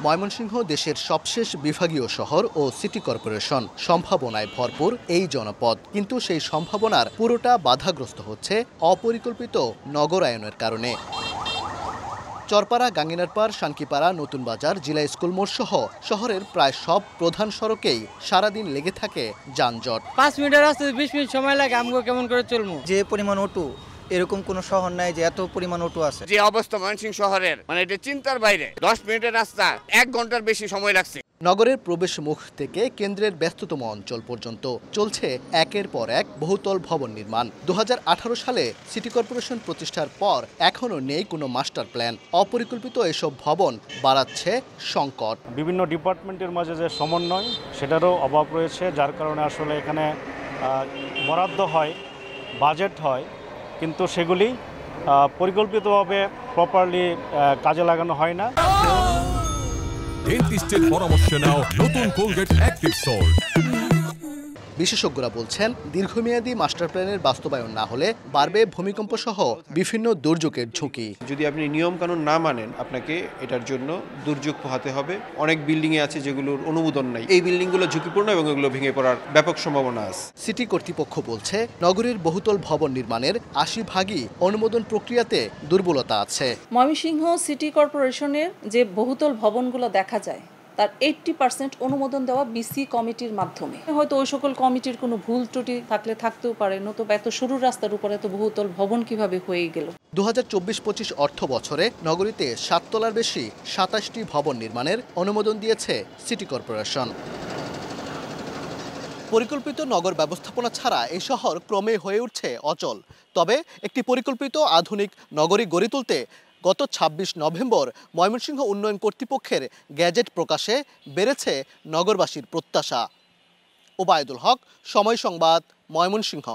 ময়মনসিংহ দেশের সবশেষ বিভাগীয় শহর ও সিটি কর্পোরেশন, সম্ভাবনায় ভরপুর এই জনপদ। কিন্তু সেই সম্ভাবনার পুরোটা বাধাগ্রস্ত হচ্ছে অপরিকল্পিত নগরায়নের কারণে। চরপাড়া, গাঙ্গিনারপাড়, শানকিপাড়া, নতুন বাজার, জিলা স্কুল মোড় সহ শহরের প্রায় সব প্রধান সড়কেই সারাদিন লেগে থাকে যানজট। 5 মিনিটের রাস্তায় 20 মিনিট সময় লাগে, আমগো কেমন করে চলবো? যে পরিমাণ অটো, এরকম কোনো শহর নাই যে এত পরিমাণ অটো আছে। যে অবস্থা ময়মনসিংহ শহরের, মানে এটা চিন্তার বাইরে। 10 মিনিটের রাস্তা 1 ঘন্টার বেশি সময় লাগছে। নগরের প্রবেশ মুখ থেকে কেন্দ্রের ব্যস্ততম অঞ্চল পর্যন্ত চলছে একের পর এক বহুতল ভবন নির্মাণ। 2018 সালে সিটি কর্পোরেশন প্রতিষ্ঠার পর এখনও নেই কোনো মাস্টার প্ল্যান। অপরিকল্পিত এসব ভবন বাড়াচ্ছে সংকট। বিভিন্ন ডিপার্টমেন্টের মাঝে যে সমন্বয়, সেটারও অভাব রয়েছে, যার কারণে আসলে এখানে বরাদ্দ হয়, বাজেট হয়, কিন্তু সেগুলি পরিকল্পিতভাবে প্রপারলি কাজে লাগানো হয় না। ডেন্টিস্টের পরামর্শ নাও নতুন কোলগেট অ্যাক্টিভ সল্ট। বিশেষজ্ঞরা বলছেন, দীর্ঘমেয়াদী মাস্টার প্ল্যানের বাস্তবায়ন না হলে বাড়বে ভূমিকম্প সহ বিভিন্ন দুর্যোগের ঝুঁকি। যদি আপনি নিয়মকানুন না মানেন, আপনাকে এটার জন্য দুর্যোগ পোহাতে হবে। অনেক বিল্ডিংয়ে আছে যেগুলোর অনুমোদন নাই। এই বিল্ডিংগুলো ঝুঁকিপূর্ণ এবং এগুলো ভেঙে পড়ার ব্যাপক সম্ভাবনা আছে। সিটি কর্তৃপক্ষ বলছে, নগরীর বহুতল ভবন নির্মাণের 80% অনুমোদন প্রক্রিয়াতে দুর্বলতা আছে। ময়মনসিংহ সিটি কর্পোরেশনের যে বহুতল ভবনগুলো দেখা যায়, তার 80% অনুমোদন দেওয়া বিসি কমিটির মাধ্যমে। হয়তো ওই সকল কমিটির কোনো ভুল ত্রুটি থাকলে থাকতেও পারে, নতুবা এত সরু রাস্তার উপরে এত বহুতল ভবন কিভাবে হয়ে গেল। 2024-25 অর্থ বছরে নগরীতে 7 তলার বেশি 27টি ভবন নির্মাণের অনুমোদন দিয়েছে সিটি কর্পোরেশন। পরিকল্পিত নগর ব্যবস্থাপনা ছাড়া এই শহর ক্রমে হয়ে উঠছে অচল। তবে একটি পরিকল্পিত আধুনিক নগরী গড়ে তুলতে গত 26 নভেম্বর ময়মনসিংহ উন্নয়ন কর্তৃপক্ষের গ্যাজেট প্রকাশে বেড়েছে নগরবাসীর প্রত্যাশা। ওবায়দুল হক, সময় সংবাদ, ময়মনসিংহ।